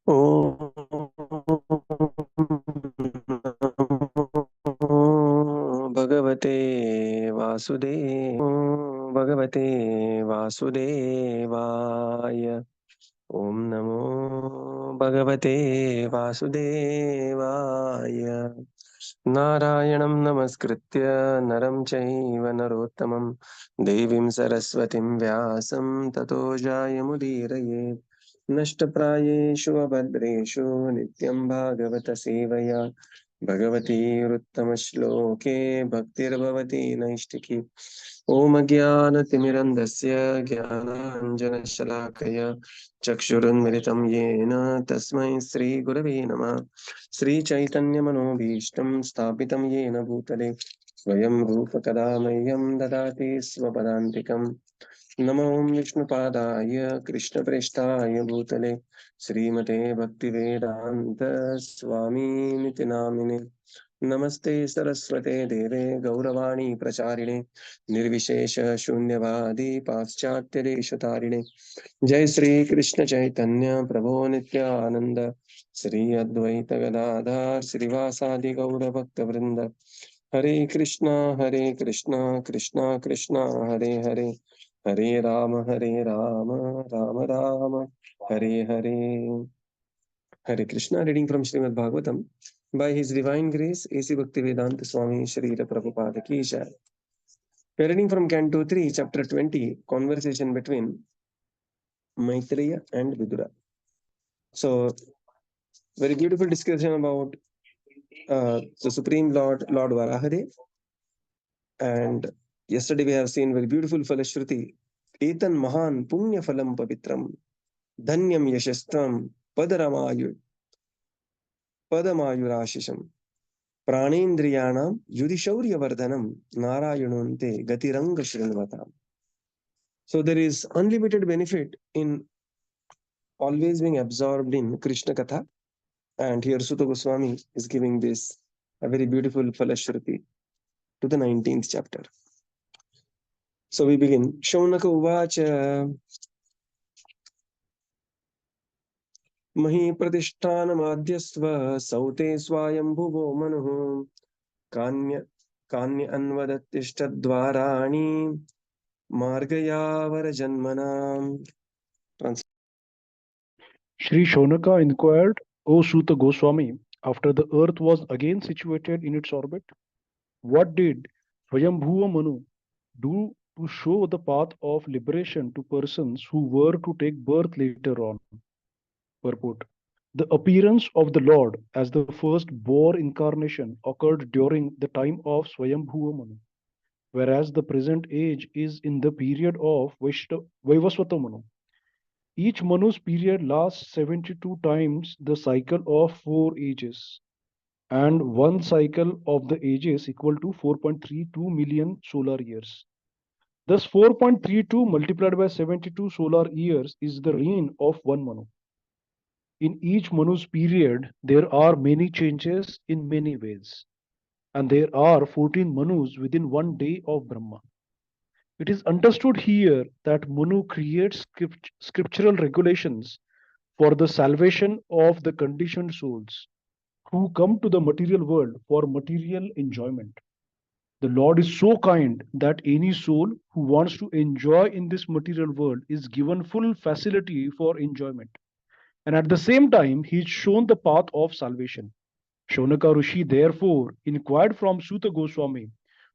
Om Bhagavate Vasudevaya. Om Namo Bhagavate Vasudevaya. Narayanam Namaskritya Naram Chaiva Narottamam Devim Saraswatim Vyasam Tato Jayamudiraye. नष्टप्रायेषु अभद्रेषु नित्यं भागवत सेवया भगवती उत्तमश्लोके भक्तिर्भवति नैष्टिकी ॐ अज्ञानतिमिरन्धस्य ज्ञानाञ्जनशलाकया चक्षुरुन्मिलितं येन तस्मै श्रीगुरवे नमः श्रीचैतन्यमनोभीष्टं स्थापितं येन भूतले स्वयं रूपकदा मह्यं ददाति स्वपदान्तिकम् नमो विष्णुपादाय कृष्णप्रेष्ठाय भूतले श्रीमते भक्तिवेदान्त स्वामीनिति नामिने नमस्ते सरस्वते देवे गौरवाणी प्रचारिणे निर्विशेष शून्यवादी पाश्चात्यदेशतारिणे जय श्री कृष्ण चैतन्य प्रभो नित्यानंद श्री अद्वैत गदाधर श्रीवासादि गौर भक्त वृंद हरे Krishna Krishna Krishna Hare Hare Hare Ram Ram Ram Hare Hare. Hare Krishna. Reading from Srimad Bhagavatam. By His Divine Grace, A.C. Bhaktivedanta Swami Srila Prabhupada Ki Jai. We are reading from Canto 3, Chapter 20, Conversation between Maitreya and Vidura. So, very beautiful discussion about the Supreme Lord, Lord Varahadev. And yesterday we have seen very beautiful Falashruti. Etan Mahan Punya Phalam Pavitram Dhanyam Yashastram Padaramayu Padamayurashisham Pranendriyanam Yudhishauryavardanam Narayanonte Gatiranga Shrinvatam. So there is unlimited benefit in always being absorbed in Krishna Katha. And here Sutta Goswami is giving this a very beautiful Falashruti to the 19th chapter. So we begin. Shaunaka Uvacha Mahi Pratishthanamadhyasva Saute Swayambhuvo Manuhu Kanya Anvadattishtadvarani Margayavara Janmanam. Sri Shonaka inquired, O Suta Goswami, after the earth was again situated in its orbit, what did Swayambhuva Manu do to show the path of liberation to persons who were to take birth later on? Purport. The appearance of the Lord as the first boar incarnation occurred during the time of Swayambhuva Manu, whereas the present age is in the period of Vaivasvata Manu. Each Manu's period lasts 72 times the cycle of 4 ages, and one cycle of the ages equal to 4.32 million solar years. Thus, 4.32 multiplied by 72 solar years is the reign of one Manu. In each Manu's period, there are many changes in many ways, and there are 14 Manus within one day of Brahma. It is understood here that Manu creates scriptural regulations for the salvation of the conditioned souls who come to the material world for material enjoyment. The Lord is so kind that any soul who wants to enjoy in this material world is given full facility for enjoyment. And at the same time, he is shown the path of salvation. Shonaka Rishi therefore inquired from Suta Goswami,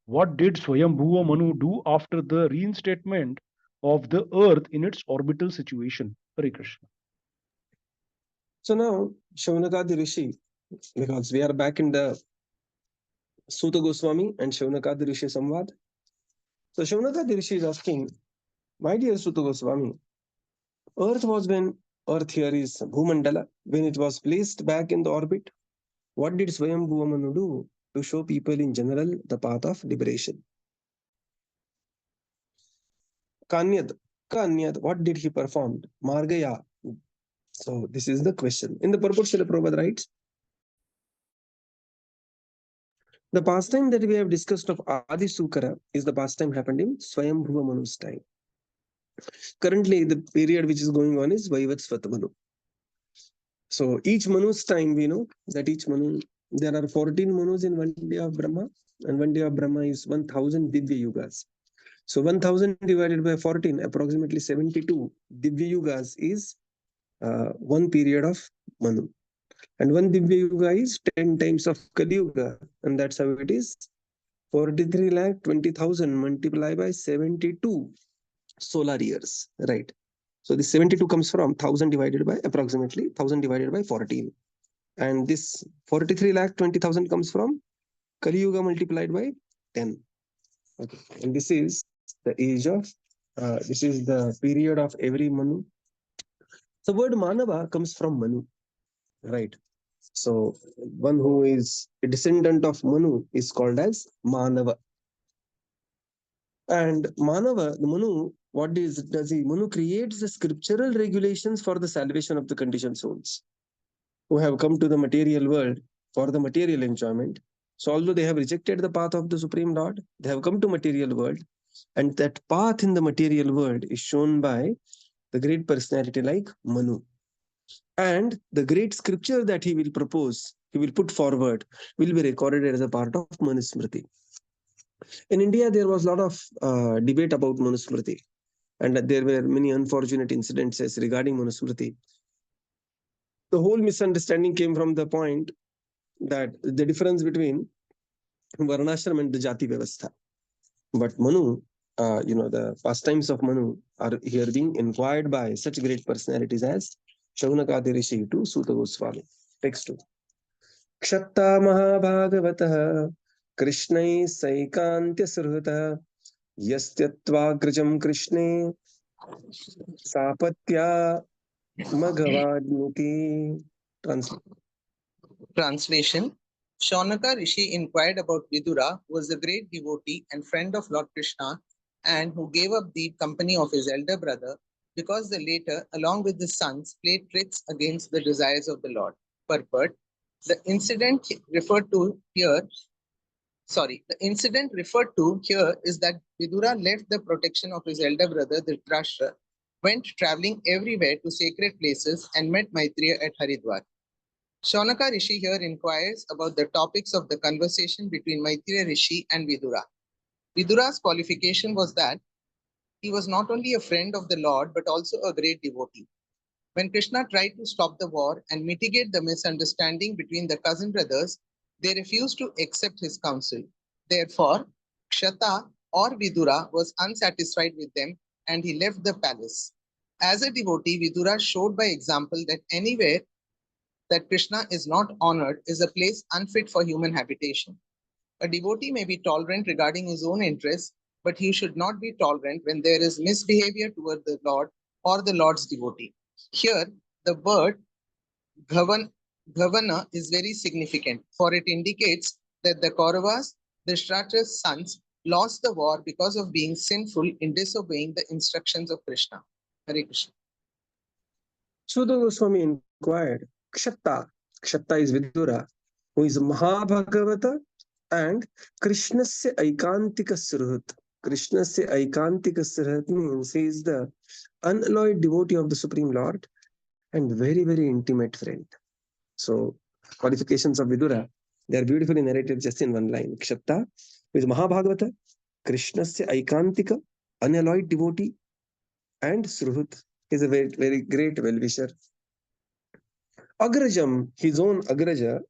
what did Swayambhuva Manu do after the reinstatement of the earth in its orbital situation? Hare Krishna. So now, Shaunakadi Rishi, because we are back in the Suta Goswami and Shaunakadi Rishi Samvad. So Shaunakadi Rishi is asking, my dear Suta Goswami, Earth was when Earth here is Bhumandala, when it was placed back in the orbit. What did Swayambhuva Manu do to show people in general the path of liberation? Kanyad, what did he perform? Margaya. So this is the question. In the purport, Srila Prabhupada writes, the pastime that we have discussed of Adi Sukara is the pastime happened in Swayambhuva Manu's time. Currently, the period which is going on is Vaivasvata Manu. So each Manu's time, we know that each Manu, there are 14 Manus in one day of Brahma, and one day of Brahma is 1000 Divya Yugas. So 1000 divided by 14, approximately 72 Divya Yugas is one period of Manu. And one Divya Yuga is 10 times of Kali Yuga, and that's how it is. 43,20,000 multiplied by 72 solar years, right? So this 72 comes from 1000 divided by approximately 1000 divided by 14. And this 43,20,000 comes from Kali Yuga multiplied by 10. Okay. And this is the age of, this is the period of every Manu. The word Manava comes from Manu, right? So one who is a descendant of Manu is called as Manava. And Manava, the Manu, what does he? Manu creates the scriptural regulations for the salvation of the conditioned souls who have come to the material world for the material enjoyment. So although they have rejected the path of the Supreme Lord, they have come to material world, and that path in the material world is shown by the great personality like Manu. And the great scripture that he will propose, he will put forward, will be recorded as a part of Manusmriti. In India, there was a lot of debate about Manusmriti, and there were many unfortunate incidences regarding Manusmriti. The whole misunderstanding came from the point that the difference between Varnashram and the Jati Vyavastha. But Manu, the pastimes of Manu are here being inquired by such great personalities as Shaunakadi Rishi to Suta Goswami. Text 2. Kshatta Mahabhagavatah Krishnai Saikantya Surhata Yastyatvagrajam Krishne Sapatya Maghavadnuti. Translation. Shaunaka Rishi inquired about Vidura, who was a great devotee and friend of Lord Krishna, and who gave up the company of his elder brother because the latter, along with his sons, played tricks against the desires of the Lord. Purport. The incident referred to here is that Vidura left the protection of his elder brother Dhritarashtra, went traveling everywhere to sacred places, and met Maitreya at Haridwar. Shaunaka Rishi here inquires about the topics of the conversation between Maitreya Rishi and Vidura. Vidura's qualification was that he was not only a friend of the Lord but also a great devotee. When Krishna tried to stop the war and mitigate the misunderstanding between the cousin brothers, they refused to accept his counsel. Therefore, Kshata or Vidura was unsatisfied with them and he left the palace. As a devotee, Vidura showed by example that anywhere that Krishna is not honored is a place unfit for human habitation. A devotee may be tolerant regarding his own interests, but he should not be tolerant when there is misbehavior toward the Lord or the Lord's devotee. Here, the word Ghavana is very significant, for it indicates that the Kauravas, the Dhritarashtra's sons, lost the war because of being sinful in disobeying the instructions of Krishna. Hare Krishna. Suta Goswami inquired, Kshatta is Vidura, who is Mahabhagavata and Krishnasya Aikantika Surhut. Krishnasya Aikantika Surhut means he is the unalloyed devotee of the Supreme Lord and very, very intimate friend. So, qualifications of Vidura, they are beautifully narrated just in one line. Kshatta is Mahabhagavata, Krishnasya Aikantika, unalloyed devotee, and Surhut is a very, very great well-wisher. Agrajam, his own Agraja,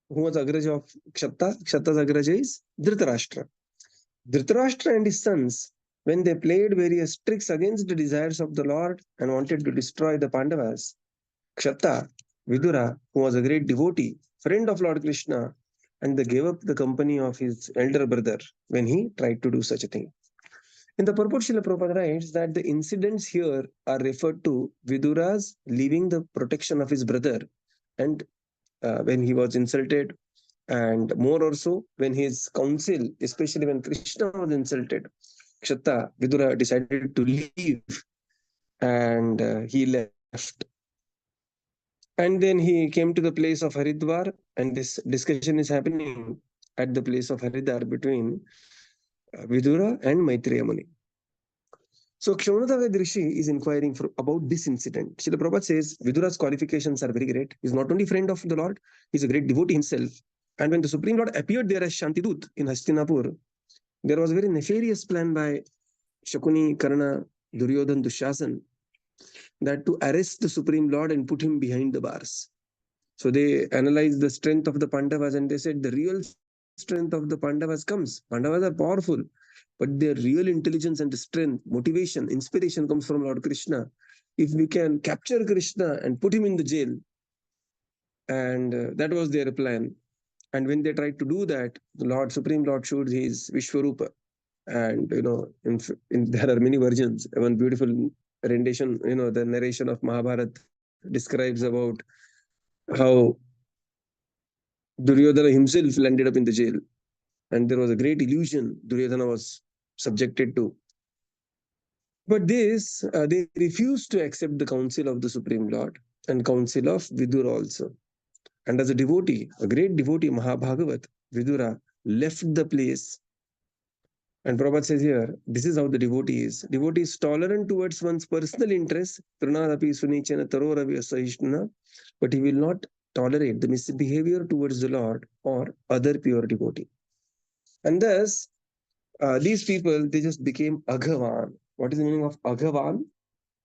who was Agraja of Kshatta, Kshatta's Agraja is Dhritarashtra. Dhritarashtra and his sons, when they played various tricks against the desires of the Lord and wanted to destroy the Pandavas, Kshatta, Vidura, who was a great devotee, friend of Lord Krishna, and they gave up the company of his elder brother when he tried to do such a thing. In the purport, Srila Prabhupada writes that the incidents here are referred to Vidura's leaving the protection of his brother and when he was insulted, and more also when his counsel, especially when Krishna was insulted, Kshatta, Vidura decided to leave and he left. And then he came to the place of Haridwar, and this discussion is happening at the place of Haridwar between Vidura and Maitreya Muni. So Kshaunataved Rishi is inquiring about this incident. Srila Prabhupada says Vidura's qualifications are very great. He's not only friend of the Lord, he's a great devotee himself. And when the Supreme Lord appeared there as Shantidut in Hastinapur, there was a very nefarious plan by Shakuni, Karna, Duryodhan, Dushasan, that to arrest the Supreme Lord and put him behind the bars. So they analyzed the strength of the Pandavas and they said the real strength of the Pandavas comes. Pandavas are powerful, but their real intelligence and strength, motivation, inspiration comes from Lord Krishna. If we can capture Krishna and put him in the jail, and that was their plan. And when they tried to do that, the Lord, Supreme Lord showed his Vishwarupa. And, there are many versions. One beautiful rendition, the narration of Mahabharata describes about how Duryodhana himself landed up in the jail. And there was a great illusion Duryodhana was subjected to. But they refused to accept the counsel of the Supreme Lord and counsel of Vidura also. And as a devotee, a great devotee, Mahabhagavat, Vidura left the place. And Prabhupada says here, this is how the devotee is. Devotee is tolerant towards one's personal interests, Pranadapi Sunichana Taroravi Sahishtana, but he will not tolerate the misbehavior towards the Lord or other pure devotee. And thus, these people, they just became Aghavan. What is the meaning of Aghavan?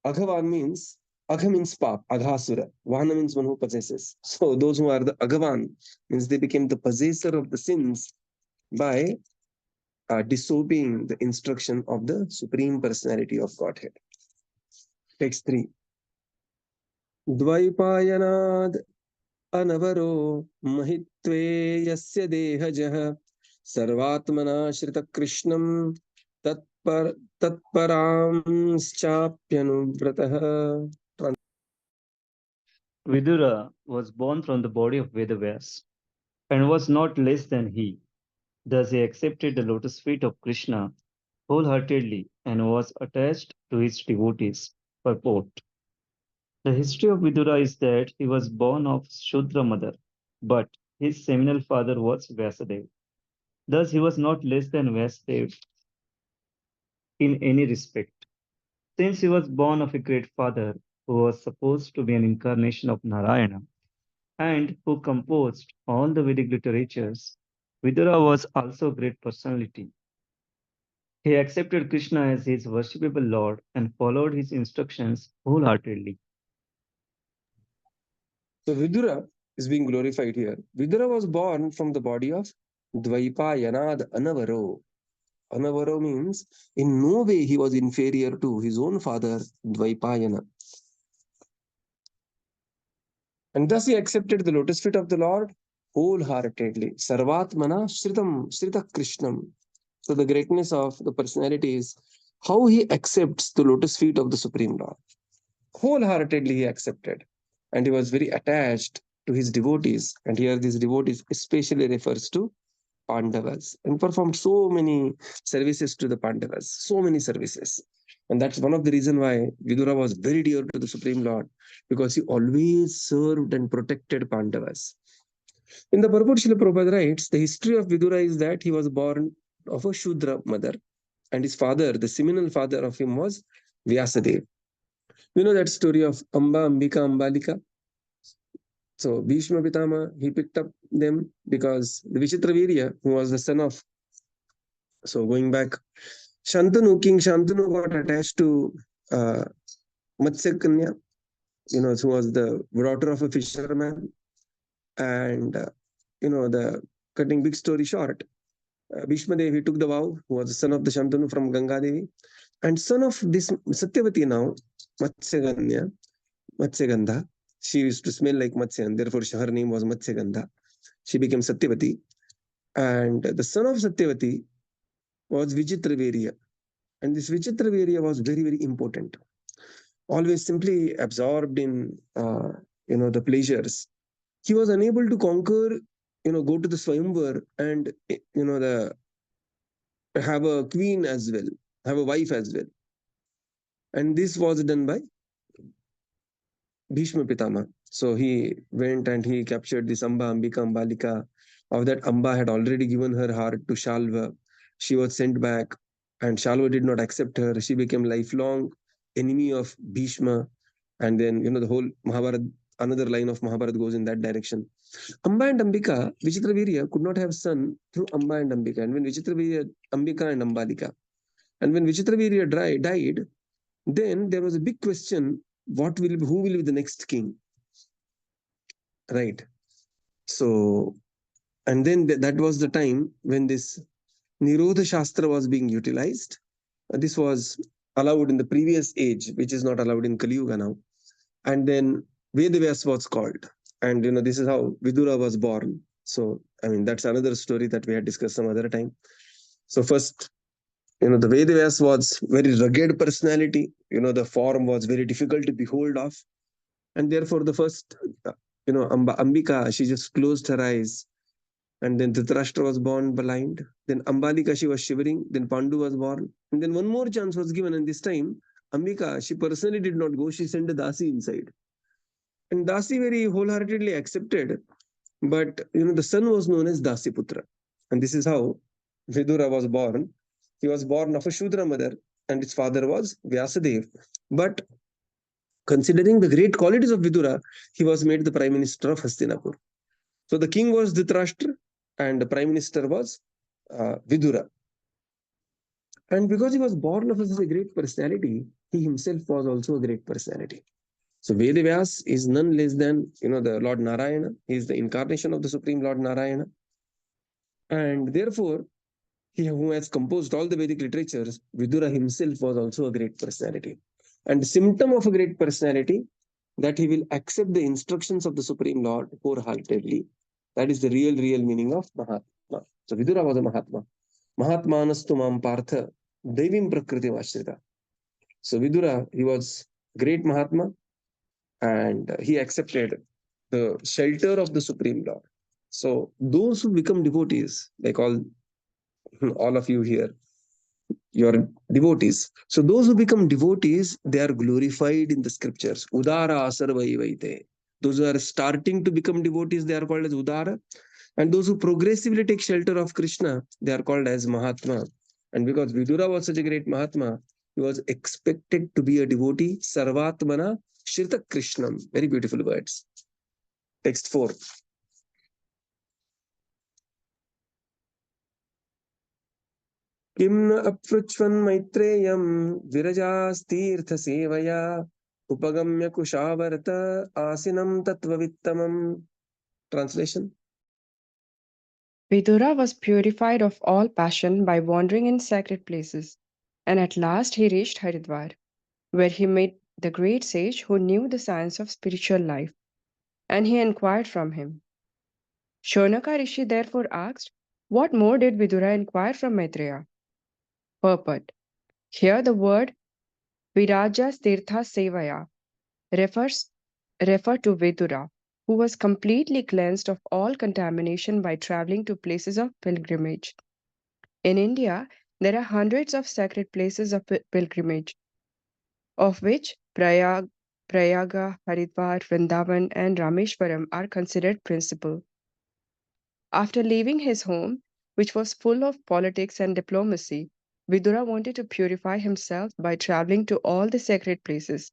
Aghavan means, Agha means pap, Aghasura. Vana means one who possesses. So those who are the Aghavan means they became the possessor of the sins by disobeying the instruction of the Supreme Personality of Godhead. Text 3. Dvaipayanad anavaro mahitve yasya dehajah sarvatmana shrita krishnam tatparamschapyanuvratah. Vidura was born from the body of Vedavyas and was not less than he. Thus he accepted the lotus feet of Krishna wholeheartedly and was attached to his devotees. Purport. The history of Vidura is that he was born of Shudra mother, but his seminal father was Vyasadeva. Thus he was not less than Vyasadeva in any respect. Since he was born of a great father who was supposed to be an incarnation of Narayana and who composed all the Vedic literatures, Vidura was also a great personality. He accepted Krishna as his worshipable Lord and followed his instructions wholeheartedly. So Vidura is being glorified here. Vidura was born from the body of Dvaipayanad Anavaro. Anavaro means in no way he was inferior to his own father, Dvaipayana. And thus he accepted the lotus feet of the Lord wholeheartedly. Sarvatmana Shrita Krishnam. So the greatness of the personality is how he accepts the lotus feet of the Supreme Lord. Wholeheartedly he accepted. And he was very attached to his devotees. And here these devotees especially refers to Pandavas and performed so many services to the Pandavas, so many services. And that's one of the reasons why Vidura was very dear to the Supreme Lord, because he always served and protected Pandavas. In the purport, Srila Prabhupada writes, the history of Vidura is that he was born of a Shudra mother, and his father, the seminal father of him, was Vyasadeva. You know that story of Amba, Ambika, Ambalika? So Bhishma Pitama, he picked up them because the Vichitravirya, who was the son of, so going back, Shantanu, King Shantanu got attached to Matsya Kanya, who was the daughter of a fisherman. And, the cutting big story short, Bhishma Devi, he took the vow, who was the son of the Shantanu from Ganga Devi, and son of this Satyavati now, Matsya Gandha. She used to smell like Matsya, and therefore her name was Matsya Gandha. She became Satyavati. And the son of Satyavati was Vichitravirya. And this Vichitravirya was very, very important. Always simply absorbed in, the pleasures. He was unable to conquer, go to the Swayamvar and, have a queen as well, have a wife as well. And this was done by Bhishma Pitama. So he went and he captured this Amba, Ambika, Ambalika. Of that, Amba had already given her heart to Shalva. She was sent back. and Shalva did not accept her. She became lifelong enemy of Bhishma. And then, the whole Mahabharata, another line of Mahabharata goes in that direction. Amba and Ambika, Vichitravirya could not have son through Amba and Ambika. And when Vichitravirya, Ambika and Ambalika. And when Vichitravirya died, then there was a big question, who will be the next king? Right. So, and then that was the time when this Nirodha Shastra was being utilized. This was allowed in the previous age, which is not allowed in Kali Yuga now. And then Vedavyas was called. And this is how Vidura was born. So, that's another story that we had discussed some other time. So first, the Vedavyas was very rugged personality. The form was very difficult to behold of. And therefore the first, Ambika, she just closed her eyes. And then Dhritarashtra was born blind. Then Ambalika, she was shivering. Then Pandu was born. And then one more chance was given. And this time, Ambika, she personally did not go. She sent a Dasi inside. And Dasi very wholeheartedly accepted. But, the son was known as Dasiputra. And this is how Vidura was born. He was born of a Shudra mother. And his father was Vyasadeva. But considering the great qualities of Vidura, he was made the prime minister of Hastinapur. So the king was Dhritarashtra and the prime minister was Vidura. And because he was born of such a great personality, he himself was also a great personality. So Vedavyas is none less than, the Lord Narayana. He is the incarnation of the Supreme Lord Narayana. And therefore, he who has composed all the Vedic literatures, Vidura himself was also a great personality. And the symptom of a great personality, that he will accept the instructions of the Supreme Lord wholeheartedly. That is the real meaning of Mahatma. So Vidura was a Mahatma. Mahatmanastu mam partha devim prakriti vashrita. So Vidura, he was great Mahatma and he accepted the shelter of the Supreme Lord. So those who become devotees, like all of you here, your devotees. So those who become devotees, they are glorified in the scriptures. Udara asarvaivaite. Those who are starting to become devotees, they are called as Udara. And those who progressively take shelter of Krishna, they are called as Mahatma. And because Vidura was such a great Mahatma, he was expected to be a devotee. Sarvatmana Shrita Krishnam. Very beautiful words. Text 4. Kim na apruchvan Maitreya virajastirtha sevaya upagamya kushavarta asinam tattvavittamam. Translation. Vidura was purified of all passion by wandering in sacred places, and at last he reached Haridwar, where he met the great sage who knew the science of spiritual life, and he inquired from him. Shonaka Rishi therefore asked, what more did Vidura inquire from Maitreya? Purport. Here the word Viraja Tirtha Sevaya refer to Vidura, who was completely cleansed of all contamination by traveling to places of pilgrimage. In India, there are hundreds of sacred places of pilgrimage, of which Prayaga, Haridwar, Vrindavan, and Rameshwaram are considered principal. After leaving his home, which was full of politics and diplomacy, Vidura wanted to purify himself by traveling to all the sacred places,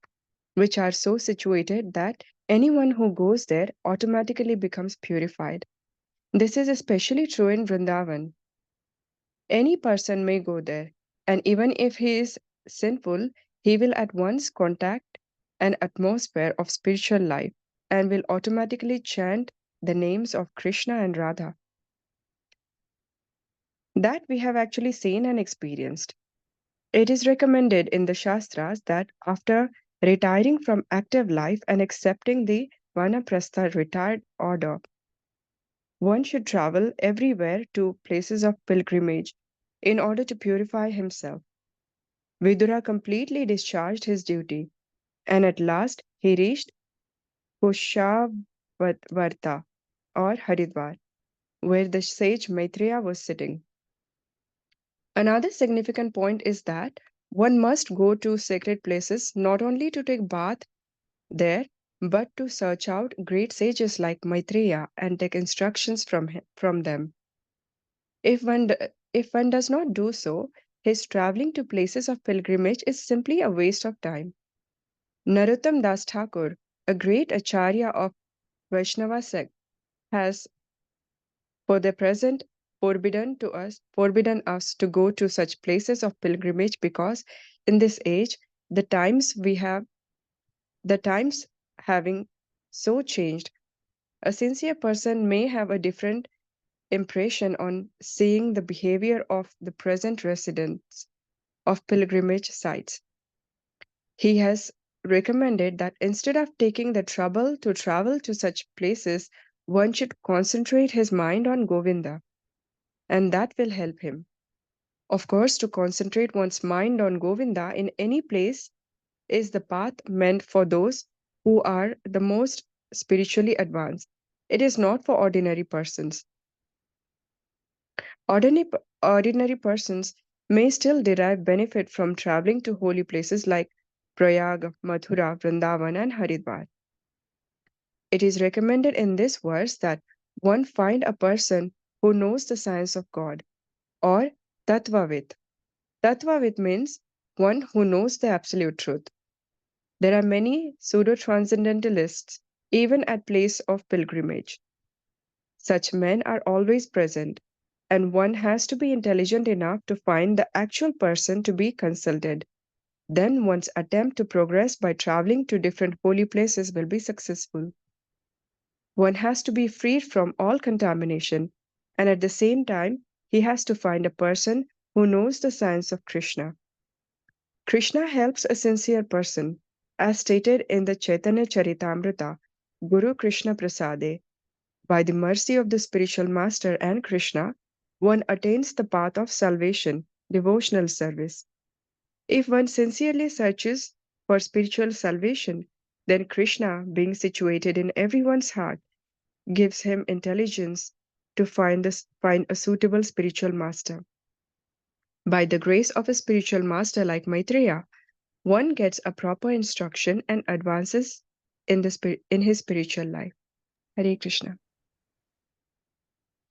which are so situated that anyone who goes there automatically becomes purified. This is especially true in Vrindavan. Any person may go there, and even if he is sinful, he will at once contact an atmosphere of spiritual life and will automatically chant the names of Krishna and Radha. That we have actually seen and experienced. It is recommended in the Shastras that after retiring from active life and accepting the Vanaprastha retired order, one should travel everywhere to places of pilgrimage in order to purify himself. Vidura completely discharged his duty, and at last he reached Kushavarta or Haridwar, where the sage Maitreya was sitting. Another significant point is that one must go to sacred places not only to take bath there, but to search out great sages like Maitreya and take instructions from them. If one does not do so, his traveling to places of pilgrimage is simply a waste of time. Narottam Das Thakur, a great acharya of Vaishnava sect, has for the present forbidden us to go to such places of pilgrimage because in this age the times having so changed, a sincere person may have a different impression on seeing the behavior of the present residents of pilgrimage sites. He has recommended that instead of taking the trouble to travel to such places, one should concentrate his mind on Govinda, and that will help him. Of course, to concentrate one's mind on Govinda in any place is the path meant for those who are the most spiritually advanced. It is not for ordinary persons. Ordinary persons may still derive benefit from traveling to holy places like Prayag, Mathura, Vrindavan, and Haridwar. It is recommended in this verse that one find a person who knows the science of God, or Tattvavit. Tattvavit means one who knows the absolute truth. There are many pseudo-transcendentalists even at place of pilgrimage. Such men are always present, and one has to be intelligent enough to find the actual person to be consulted. Then one's attempt to progress by traveling to different holy places will be successful. One has to be freed from all contamination, and at the same time, he has to find a person who knows the science of Krishna. Krishna helps a sincere person, as stated in the Chaitanya Charitamrita, Guru Krishna Prasade. By the mercy of the spiritual master and Krishna, one attains the path of salvation, devotional service. If one sincerely searches for spiritual salvation, then Krishna, being situated in everyone's heart, gives him intelligence to find a suitable spiritual master. By the grace of a spiritual master like Maitreya, one gets a proper instruction and advances in his spiritual life. Hare Krishna.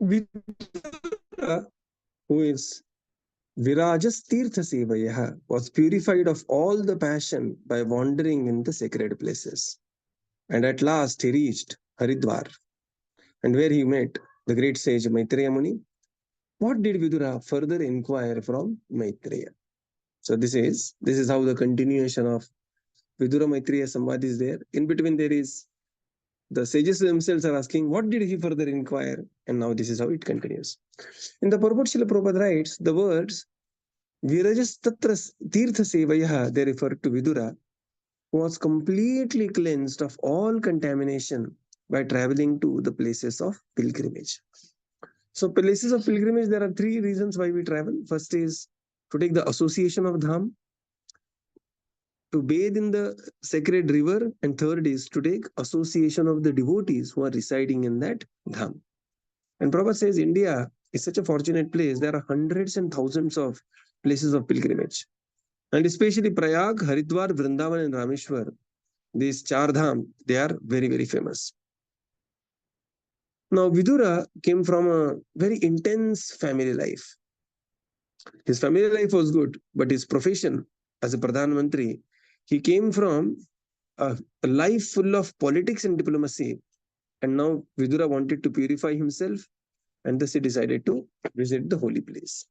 Vidura, who is Virajas Tirtha Sevaya, was purified of all the passion by wandering in the sacred places. And at last he reached Haridwar, and where he met the great sage Maitreya Muni. What did Vidura further inquire from Maitreya? So this is how the continuation of Vidura Maitreya Samvad is there. In between there is the sages themselves are asking, what did he further inquire? And now this is how it continues. In the purport, Srila Prabhupada writes, the words Virajas Tatra Tirtha Sevaya, they refer to Vidura, who was completely cleansed of all contamination by traveling to the places of pilgrimage. So places of pilgrimage, there are three reasons why we travel. First is to take the association of Dham, to bathe in the sacred river, and third is to take association of the devotees who are residing in that Dham. And Prabhupada says India is such a fortunate place. There are hundreds and thousands of places of pilgrimage. And especially Prayag, Haridwar, Vrindavan, and Rameshwar, these Char Dham, they are very, very famous. Now, Vidura came from a very intense family life. His family life was good, but his profession as a Pradhan Mantri, he came from a life full of politics and diplomacy. And now Vidura wanted to purify himself, and thus he decided to visit the holy place.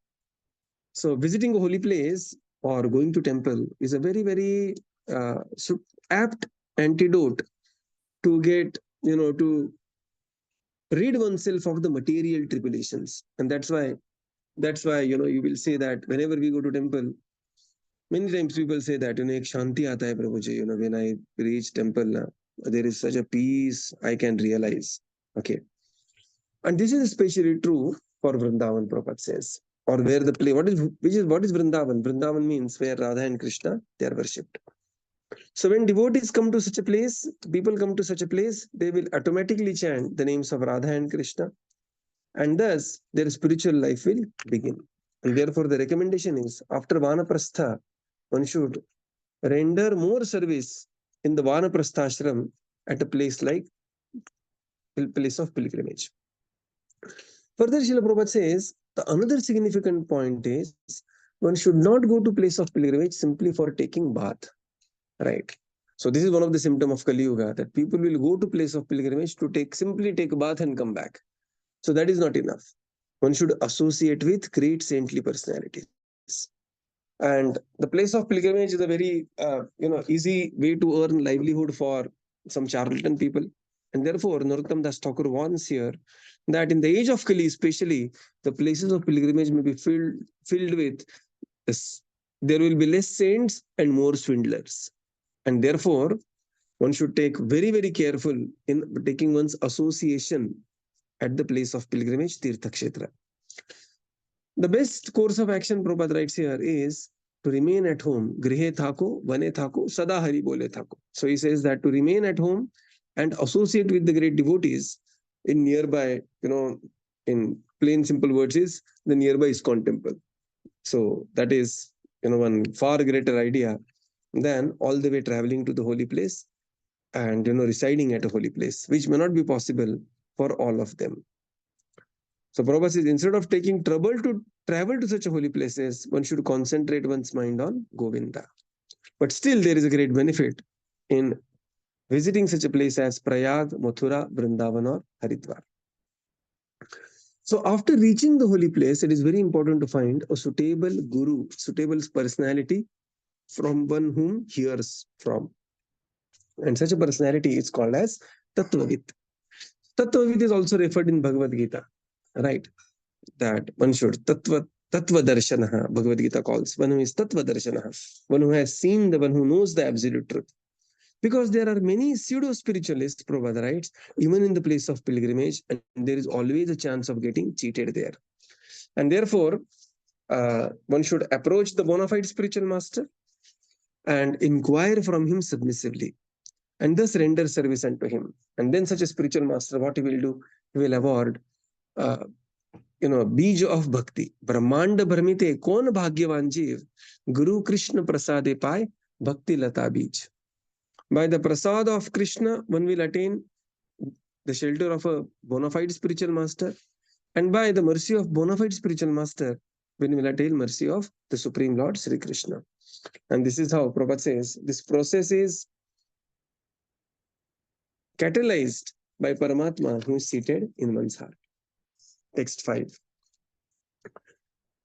So visiting a holy place or going to temple is a very, very apt antidote to get, to rid oneself of the material tribulations. And that's why, you will say that whenever we go to temple, many times people say that, ek shanti aata hai Prabhuji, when I reach temple, there is such a peace I can realize. Okay. And this is especially true for Vrindavan, Prabhupada says, or where the play. What is Vrindavan? Vrindavan means where Radha and Krishna, they are worshipped. So when devotees come to such a place, people come to such a place, they will automatically chant the names of Radha and Krishna, and thus their spiritual life will begin. And therefore, the recommendation is after Vanaprastha, one should render more service in the Vanaprastha ashram at a place like place of pilgrimage. Further, Srila Prabhupada says the another significant point is one should not go to place of pilgrimage simply for taking bath, right? So this is one of the symptom of Kali Yuga, that people will go to place of pilgrimage to simply take a bath and come back. So that is not enough. One should associate with great saintly personalities. And the place of pilgrimage is a very easy way to earn livelihood for some charlatan people. And therefore, Narottam Das Thakur warns here that in the age of Kali, especially, the places of pilgrimage may be filled with this. There will be less saints and more swindlers. And therefore, one should take very, very careful in taking one's association at the place of pilgrimage, Tirtha Kshetra. The best course of action, Prabhupada writes here, is to remain at home. Grihe thako, vane thako, sada hari bole thako. So he says that to remain at home and associate with the great devotees in nearby, in plain simple words, is the nearby ISKCON temple. So that is, one far greater idea than all the way traveling to the holy place and, residing at a holy place, which may not be possible for all of them. So Prabhupada says, instead of taking trouble to travel to such holy places, one should concentrate one's mind on Govinda. But still, there is a great benefit in visiting such a place as Prayag, Mathura, Vrindavan, or Haridwar. So after reaching the holy place, it is very important to find a suitable guru, suitable personality from one whom hears from. And such a personality is called as Tattvavit. Tattvavit is also referred in Bhagavad Gita, right? That one should Tattva Darshanaha, Bhagavad Gita calls. One who is Tattva Darshanaha, one who has seen the one who knows the absolute truth. Because there are many pseudo-spiritualists, Prabhupada writes, even in the place of pilgrimage, and there is always a chance of getting cheated there. And therefore, one should approach the bona fide spiritual master and inquire from him submissively, and thus render service unto him. And then such a spiritual master, what he will do? He will award, Bij of Bhakti. Brahmanda Bharmite Kon Bhagyavan Jeev, Guru Krishna Prasade Pai, Bhakti Lata Bij. By the prasad of Krishna, one will attain the shelter of a bona fide spiritual master. And by the mercy of bona fide spiritual master, one will attain mercy of the Supreme Lord Sri Krishna. And this is how Prabhupada says, this process is catalyzed by Paramatma, who is seated in one's heart. Text 5.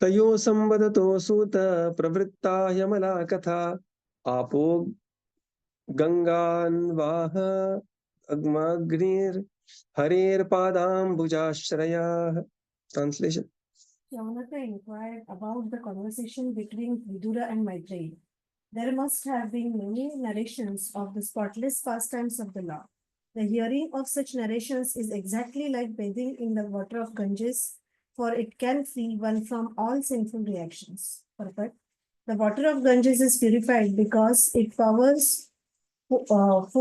Tayo sambadato suta pravritta yamala katha apo Ganganvaha Agmagnir Harir Padam Bujashraya. Translation. Yamunaka inquired about the conversation between Vidura and Maitreya. There must have been many narrations of the spotless pastimes of the Lord. The hearing of such narrations is exactly like bathing in the water of Ganges, for it can free one from all sinful reactions. Perfect. The water of Ganges is purified because it powers forth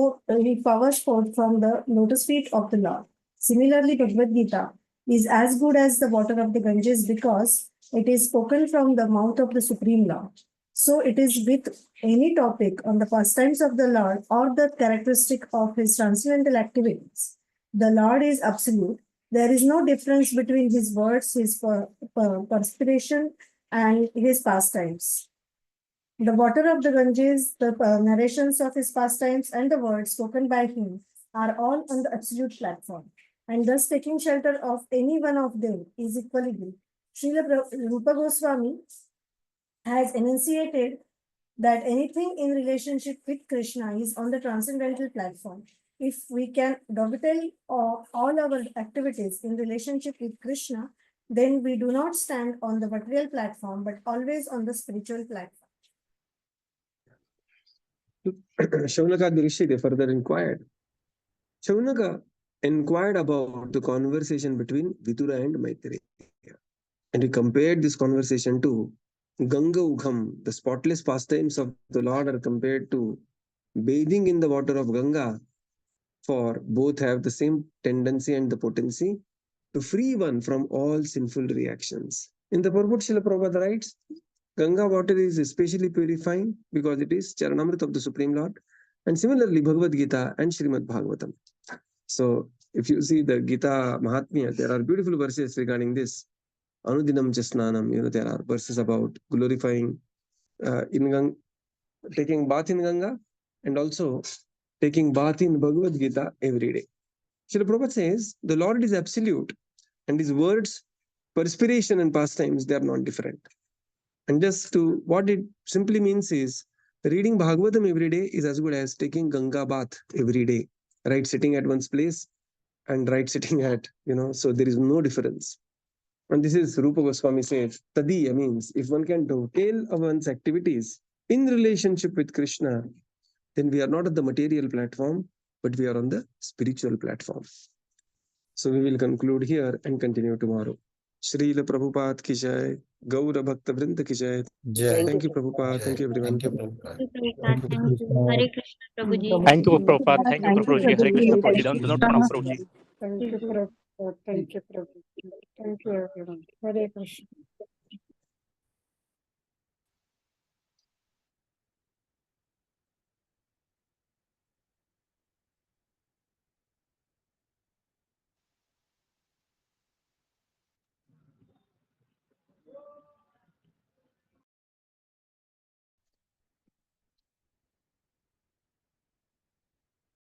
from the lotus feet of the Lord. Similarly, Bhagavad Gita is as good as the water of the Ganges because it is spoken from the mouth of the Supreme Lord. So it is with any topic on the pastimes of the Lord or the characteristic of his transcendental activities. The Lord is absolute. There is no difference between his words, his perspiration, and his pastimes. The water of the Ganges, the narrations of his pastimes, and the words spoken by him are all on the absolute platform, and thus taking shelter of any one of them is equally good. Srila Rupa Goswami has enunciated that anything in relationship with Krishna is on the transcendental platform. If we can dovetail all our activities in relationship with Krishna, then we do not stand on the material platform, but always on the spiritual platform. Shaunaka Rishi, they further inquired. Shaunaka inquired about the conversation between Vidura and Maitreya. And he compared this conversation to Ganga Ugham, the spotless pastimes of the Lord are compared to bathing in the water of Ganga, for both have the same tendency and the potency to free one from all sinful reactions. In the purport, Srila Prabhupada writes, Ganga water is especially purifying because it is Charanamrit of the Supreme Lord. And similarly, Bhagavad Gita and Srimad Bhagavatam. So, if you see the Gita Mahatmya, there are beautiful verses regarding this. Anudinam Chasnanam. There are verses about glorifying taking bath in Ganga and also taking bath in Bhagavad Gita every day. Srila Prabhupada says the Lord is absolute and his words, perspiration and pastimes, they are not different. And just to what it simply means is reading Bhagavatam every day is as good as taking Ganga bath every day, right? Sitting at one's place and right sitting at, so there is no difference. And this is Rupa Goswami says, Tadiya means if one can dovetail one's activities in relationship with Krishna, then we are not at the material platform, but we are on the spiritual platform. So we will conclude here and continue tomorrow. Srila Prabhupada ki jai, Gaura Bhakta Vrinda ki jai. Thank you, Prabhupada. Thank you, everyone. Thank you, Prabhupada. Thank you. Hare Krishna, Prabhuji. Thank you, Prabhupada. Thank you, Prabhuji. Hare Krishna, Prabhuji. Do not pronounce Prabhuji. Thank you, Prabhupada. Thank you, Prabhupada. Thank you, everyone. Hare Krishna.